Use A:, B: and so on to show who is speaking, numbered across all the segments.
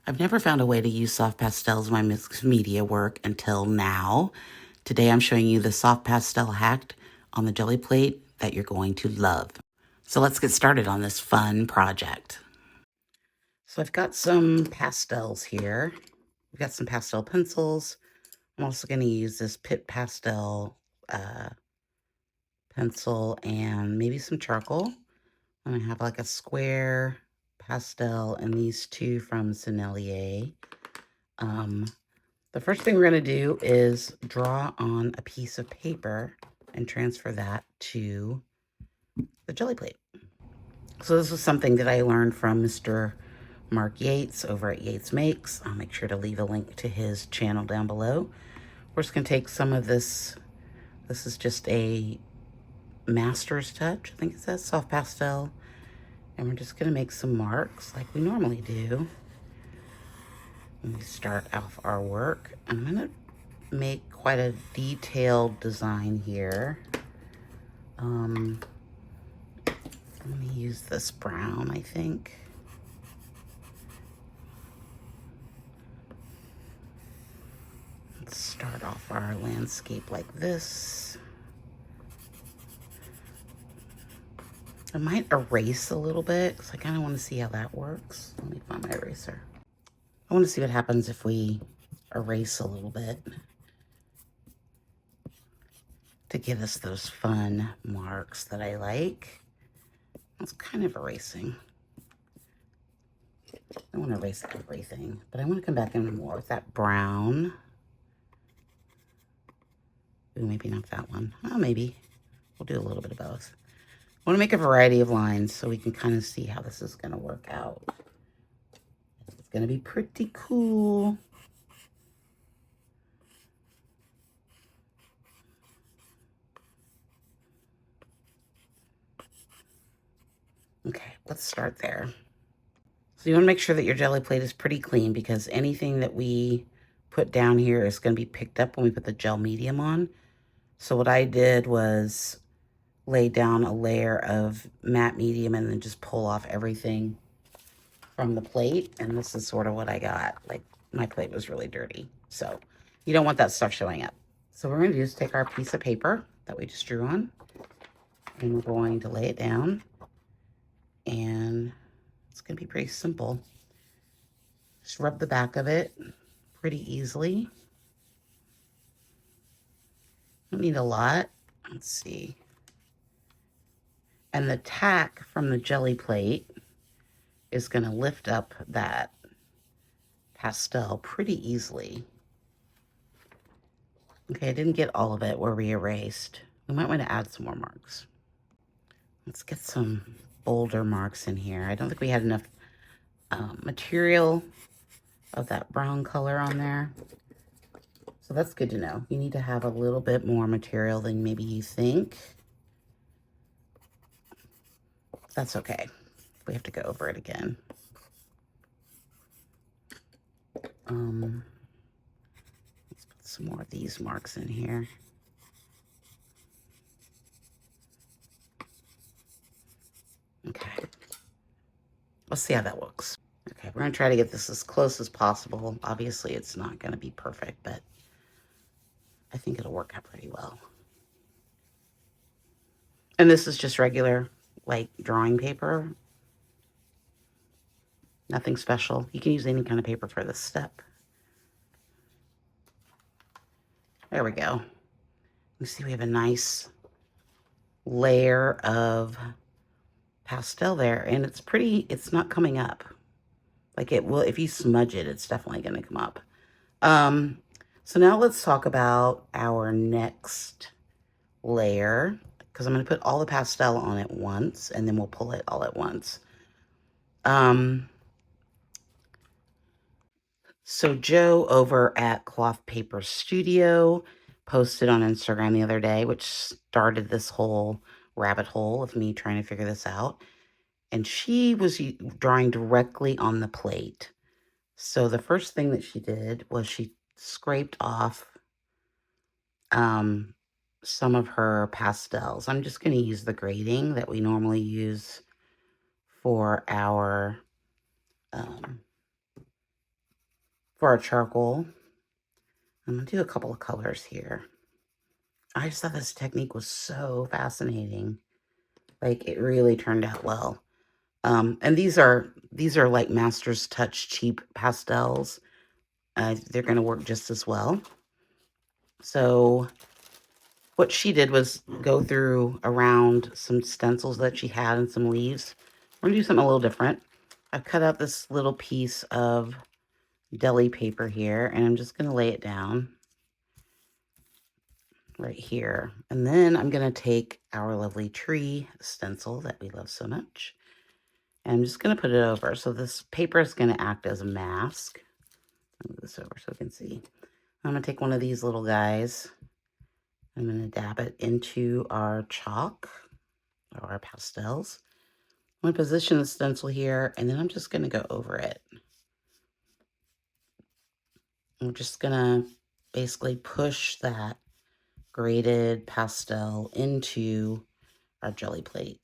A: I've never found a way to use soft pastels in my mixed media work until now. Today I'm showing you the soft pastel hack on the jelly plate that you're going to love. So let's get started on this fun project. So I've got some pastels here. We've got some pastel pencils. I'm also going to use this Pit Pastel pencil and maybe some charcoal. And I have like a square pastel and these two from Sennelier. The first thing we're going to do is draw on a piece of paper and transfer that to the jelly plate. So this was something that I learned from Mr. Mark Yates over at Yates Makes. I'll make sure to leave a link to his channel down below. We're just going to take some of this. This is just a master's touch, I think it says, soft pastel. And we're just going to make some marks like we normally do. When we start off our work, I'm going to make quite a detailed design here. I'm going to use this brown, I think. Let's start off our landscape like this. I might erase a little bit because I kind of want to see how that works. Let me find my eraser. I want to see what happens if we erase a little bit to give us those fun marks that I like. It's kind of erasing. I want to erase everything, but I want to come back in more with that brown. Ooh, maybe not that one. Oh, maybe. We'll do a little bit of both. I want to make a variety of lines so we can kind of see how this is going to work out. It's going to be pretty cool. Okay, let's start there. So you want to make sure that your jelly plate is pretty clean because anything that we put down here is going to be picked up when we put the gel medium on. So what I did was lay down a layer of matte medium and then just pull off everything from the plate. And this is sort of what I got. Like, my plate was really dirty. So you don't want that stuff showing up. So what we're going to do is take our piece of paper that we just drew on, and we're going to lay it down. And it's going to be pretty simple. Just rub the back of it pretty easily. Don't need a lot. Let's see. And the tack from the jelly plate is going to lift up that pastel pretty easily. Okay, I didn't get all of it where we erased. We might want to add some more marks. Let's get some bolder marks in here. I don't think we had enough material of that brown color on there. So that's good to know. You need to have a little bit more material than maybe you think. That's okay. We have to go over it again. Let's put some more of these marks in here. Okay. Let's see how that looks. Okay, we're going to try to get this as close as possible. Obviously, it's not going to be perfect, but I think it'll work out pretty well. And this is just regular, like, drawing paper. Nothing special. You can use any kind of paper for this step. There we go. You see we have a nice layer of pastel there, and it's pretty, it's not coming up. Like, it will, if you smudge it, it's definitely going to come up. So now let's talk about our next layer, because I'm going to put all the pastel on at once, and then we'll pull it all at once. So Joe over at Cloth Paper Studio posted on Instagram the other day, which started this whole rabbit hole of me trying to figure this out. And she was drawing directly on the plate. So the first thing that she did was she scraped off some of her pastels. I'm just going to use the grading that we normally use for our for our charcoal, I'm going to do a couple of colors here. I just thought this technique was so fascinating. Like, it really turned out well. And these are like Master's Touch cheap pastels. They're going to work just as well. So what she did was go through around some stencils that she had and some leaves. We're going to do something a little different. I've cut out this little piece of deli paper here, and I'm just going to lay it down right here. And then I'm going to take our lovely tree stencil that we love so much, and I'm just going to put it over. So this paper is going to act as a mask. Move this over so we can see. I'm going to take one of these little guys. I'm going to dab it into our chalk or our pastels. I'm going to position the stencil here, and then I'm just going to go over it. I'm just going to basically push that graded pastel into our jelly plate.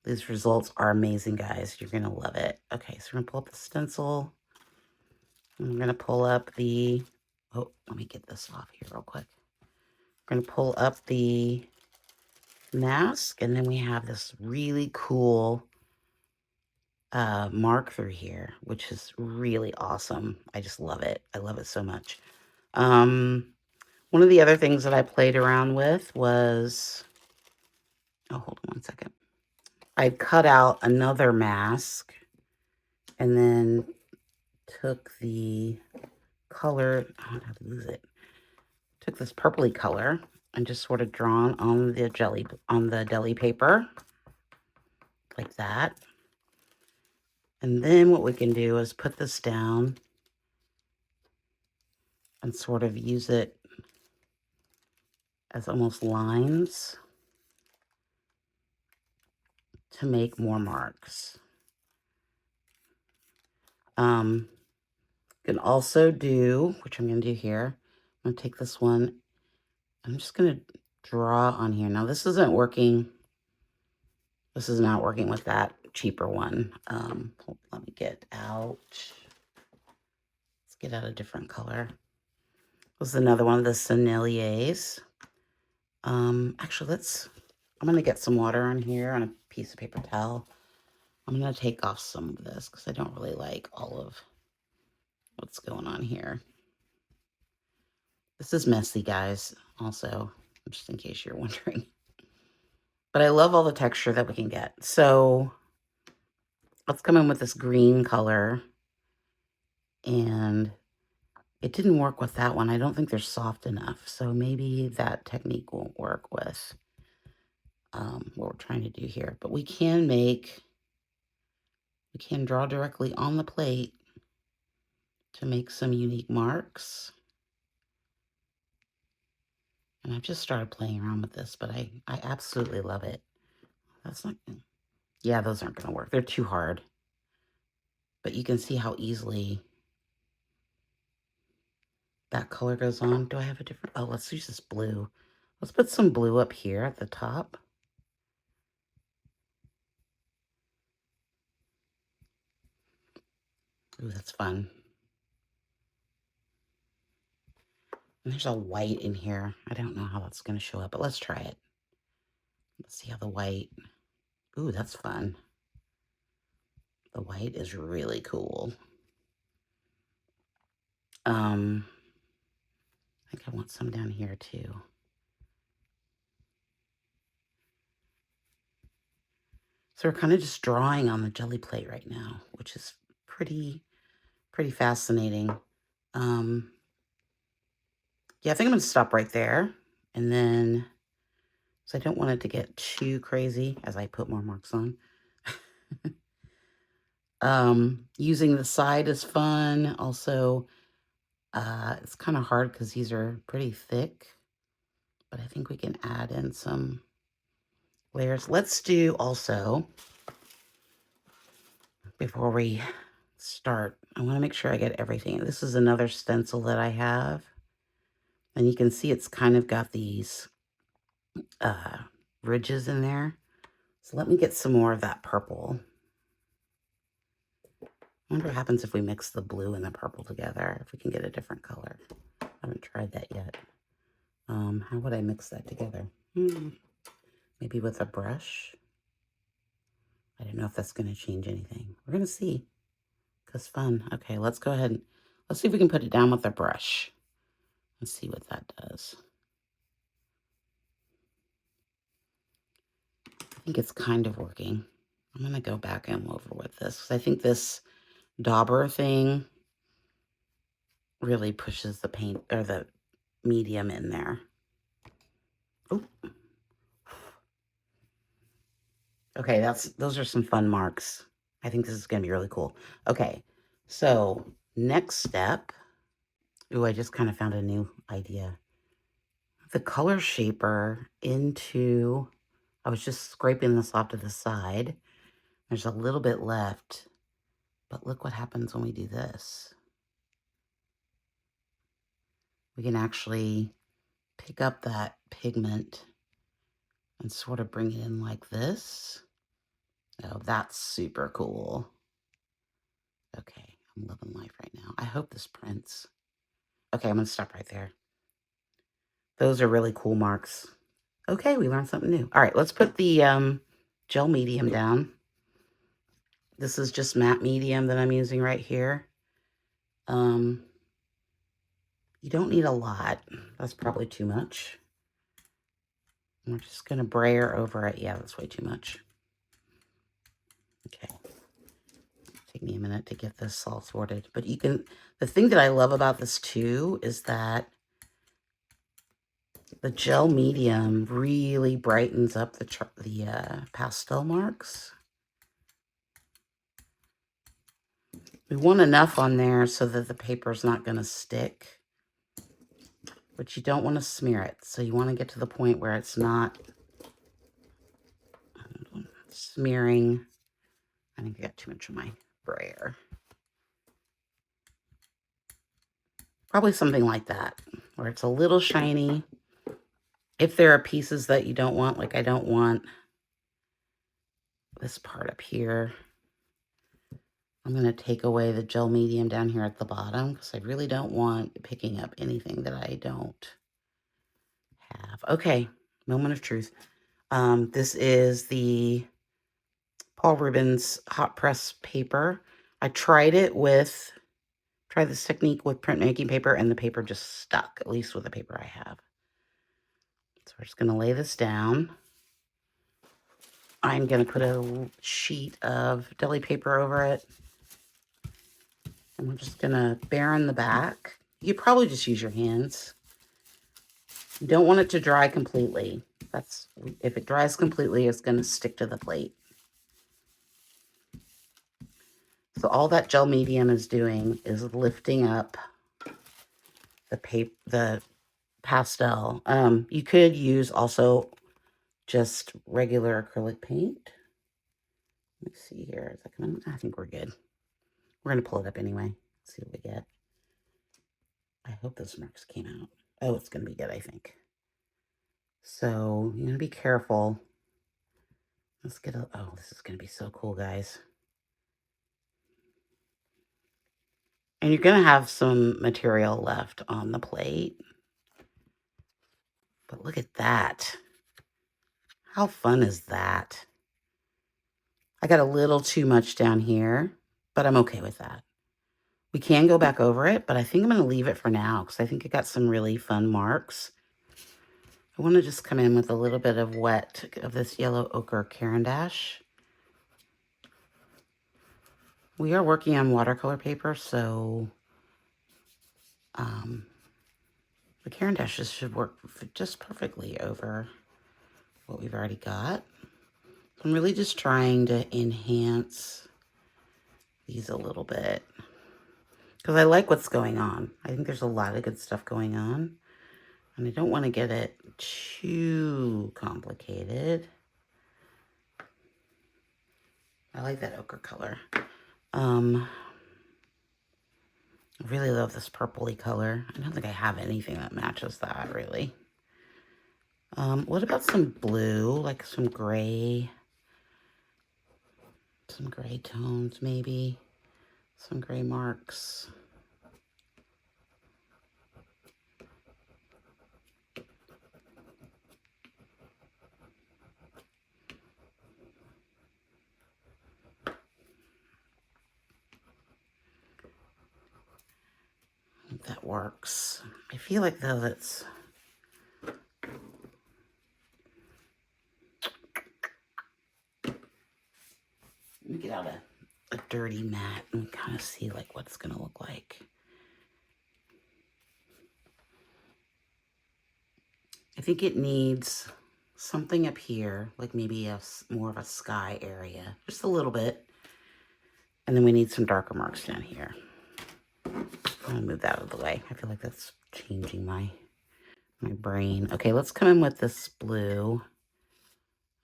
A: These results are amazing, guys. You're going to love it. Okay, so we're going to pull up the stencil. I'm going to pull up the, oh, let me get this off here real quick. We're going to pull up the mask, and then we have this really cool mark through here, which is really awesome. I just love it. I love it so much. One of the other things that I played around with was, oh, hold on one second. I cut out another mask and then took the color, I don't know how to use it. Took this purpley color and just sort of drawn on the deli paper like that. And then what we can do is put this down and sort of use it as almost lines to make more marks. You can also do, which I'm going to do here, I'm going to take this one, I'm just going to draw on here. Now this isn't working. This is not working with that cheaper one. Let me get out. Let's get out a different color. This is another one of the Senneliers. Actually, I'm going to get some water on here on a piece of paper towel. I'm going to take off some of this because I don't really like all of what's going on here. This is messy, guys, also, just in case you're wondering. But I love all the texture that we can get. So let's come in with this green color. And it didn't work with that one. I don't think they're soft enough. So maybe that technique won't work with what we're trying to do here. But we can draw directly on the plate to make some unique marks. And I've just started playing around with this, but I absolutely love it. That's not, yeah, those aren't going to work. They're too hard. But you can see how easily that color goes on. Do I have a different, oh, let's use this blue. Let's put some blue up here at the top. Ooh, that's fun. And there's a white in here. I don't know how that's going to show up, but let's try it. Let's see how the white, ooh, that's fun. The white is really cool. I think I want some down here too. So we're kind of just drawing on the jelly plate right now, which is pretty fascinating. Yeah, I think I'm going to stop right there. And then, so I don't want it to get too crazy as I put more marks on. Using the side is fun. Also, it's kind of hard because these are pretty thick. But I think we can add in some layers. Let's do also, before we start, I want to make sure I get everything. This is another stencil that I have. And you can see it's kind of got these ridges in there. So let me get some more of that purple. I wonder what happens if we mix the blue and the purple together, if we can get a different color. I haven't tried that yet. How would I mix that together? Maybe with a brush. I don't know if that's going to change anything. We're going to see. Because fun. Okay, let's go ahead and let's see if we can put it down with a brush. Let's see what that does. I think it's kind of working. I'm going to go back and over with this because I think this dauber thing really pushes the paint or the medium in there. Oh. Okay, those are some fun marks. I think this is going to be really cool. Okay, so next step. Ooh, I just kind of found a new idea. The color shaper into, I was just scraping this off to the side. There's a little bit left, but look what happens when we do this. We can actually pick up that pigment and sort of bring it in like this. Oh, that's super cool. Okay, I'm loving life right now. I hope this prints. Okay, I'm going to stop right there. Those are really cool marks. Okay, we learned something new. All right, let's put the gel medium down. This is just matte medium that I'm using right here. You don't need a lot. That's probably too much. We're just going to brayer over it. Yeah, that's way too much. Okay. Take me a minute to get this all sorted. But you can, the thing that I love about this too is that the gel medium really brightens up the pastel marks. We want enough on there so that the paper's not going to stick. But you don't want to smear it. So you want to get to the point where it's not smearing. I think I got too much of my brayer. Probably something like that, where it's a little shiny. If there are pieces that you don't want, like I don't want this part up here, I'm going to take away the gel medium down here at the bottom because I really don't want picking up anything that I don't have. Okay, moment of truth. This is the Paul Rubens hot press paper. I tried this technique with printmaking paper and the paper just stuck, at least with the paper I have. So we're just going to lay this down. I'm going to put a sheet of deli paper over it. And we're just going to barren the back. You could probably just use your hands. You don't want it to dry completely. If it dries completely, it's going to stick to the plate. So all that gel medium is doing is lifting up the pastel. You could use also just regular acrylic paint. Let's see here. Is that coming? I think we're good. We're going to pull it up anyway. See what we get. I hope those marks came out. Oh, it's going to be good, I think. So you're going to be careful. Let's get a, oh, this is going to be so cool, guys. And you're going to have some material left on the plate. But look at that. How fun is that? I got a little too much down here, but I'm okay with that. We can go back over it, but I think I'm going to leave it for now because I think it got some really fun marks. I want to just come in with a little bit of wet of this yellow ochre Caran d'Ache. We are working on watercolor paper, so the Caran d'Ache should work just perfectly over what we've already got. I'm really just trying to enhance these a little bit because I like what's going on. I think there's a lot of good stuff going on, and I don't want to get it too complicated. I like that ochre color. I really love this purpley color. I don't think I have anything that matches that, really. What about some blue, like some gray tones, maybe? some gray marks. I think that works. I feel like though that's let me get out a dirty mat and kind of see like what it's gonna look like. I think it needs something up here, like maybe more of a sky area, just a little bit. And then we need some darker marks down here. I'll move that out of the way. I feel like that's changing my brain. Okay, let's come in with this blue.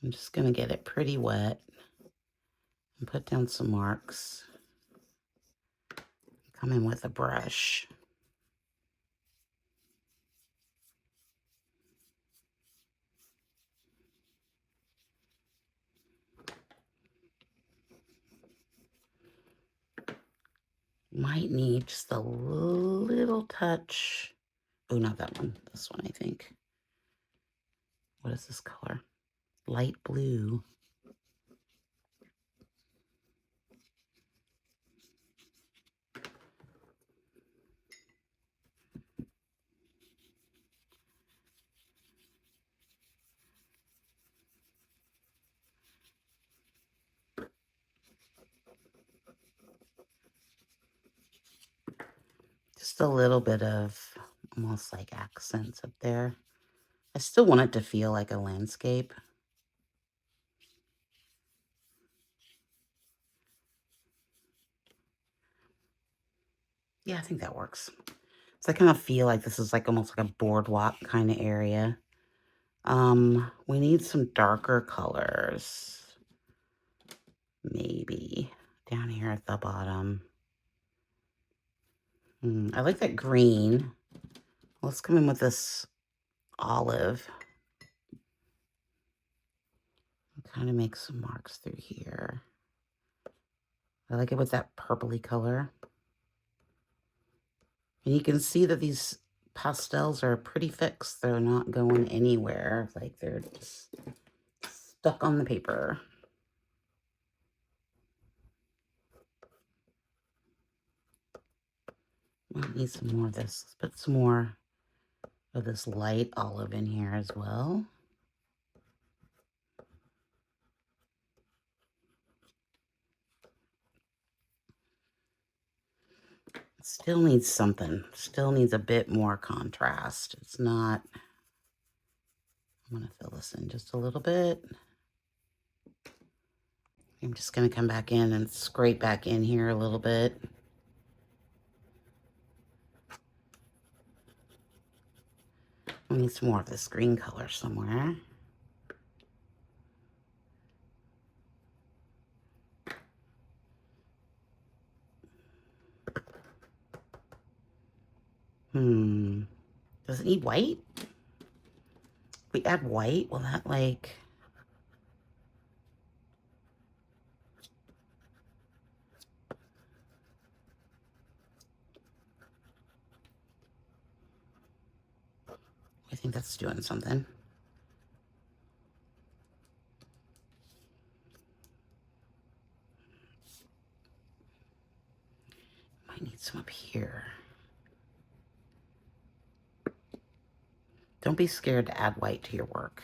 A: I'm just gonna get it pretty wet and put down some marks. Come in with a brush. Might need just a little touch. Oh, not that one. This one, I think. What is this color? Light blue. Just a little bit of almost like accents up there. I still want it to feel like a landscape. Yeah, I think that works. So I kind of feel like this is like almost like a boardwalk kind of area. We need some darker colors. Maybe down here at the bottom. I like that green. Let's come in with this olive. Kind of make some marks through here. I like it with that purpley color. And you can see that these pastels are pretty fixed. They're not going anywhere. Like they're just stuck on the paper. Might need some more of this. Let's put some more of this light olive in here as well. Still needs something. Still needs a bit more contrast. It's not... I'm going to fill this in just a little bit. I'm just going to come back in and scrape back in here a little bit. We need some more of this green color somewhere. Does it need white? If we add white, will that like... I think that's doing something. Might need some up here. Don't be scared to add white to your work.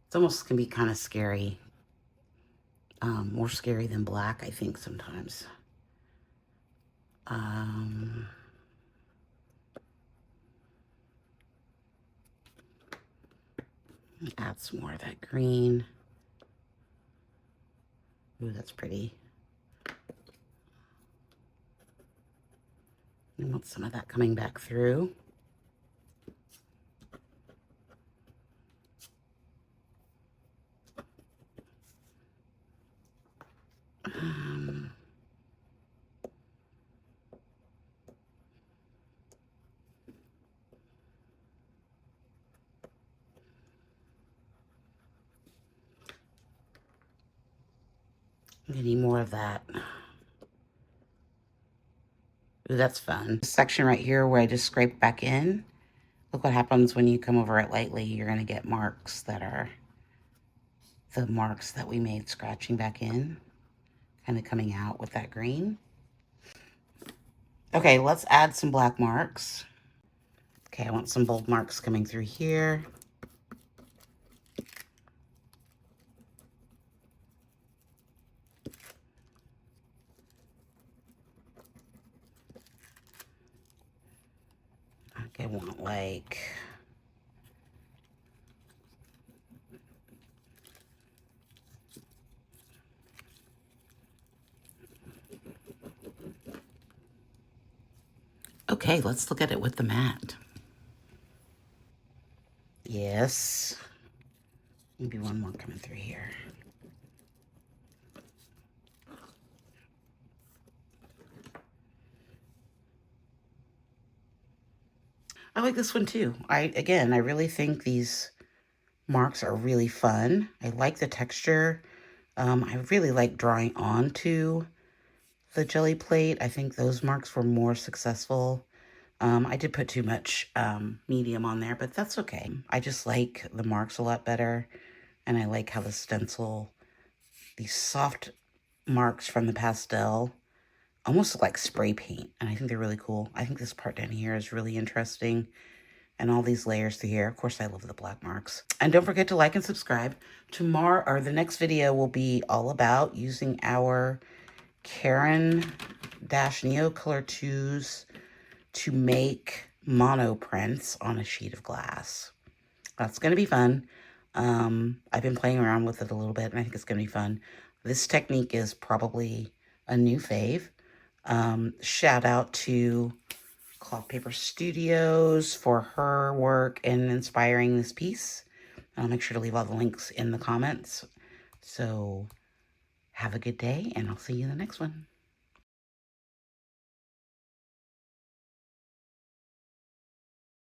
A: It's almost can be kind of scary. More scary than black, I think, sometimes. Add some more of that green. Ooh, that's pretty. I want some of that coming back through. I'm gonna need more of that. Ooh, that's fun. This section right here where I just scraped back in. Look what happens when you come over it lightly. You're gonna get marks that are the marks that we made scratching back in, kind of coming out with that green. Okay, let's add some black marks. Okay, I want some bold marks coming through here. Okay, I want like... Okay, let's look at it with the mat. Yes. Maybe one more coming through here. I like this one too. Again, I really think these marks are really fun. I like the texture. I really like drawing onto the jelly plate. I think those marks were more successful. I did put too much medium on there, but that's okay. I just like the marks a lot better, and I like how the stencil, these soft marks from the pastel, almost look like spray paint, and I think they're really cool. I think this part down here is really interesting, and all these layers through here. Of course, I love the black marks. And don't forget to like and subscribe. Tomorrow, or the next video, will be all about using our Neocolor 2s to make mono prints on a sheet of glass. That's going to be fun. I've been playing around with it a little bit, and I think it's going to be fun. This technique is probably a new fave. Shout out to Cloth Paper Studios for her work in inspiring this piece. I'll make sure to leave all the links in the comments. So have a good day, and I'll see you in the next one.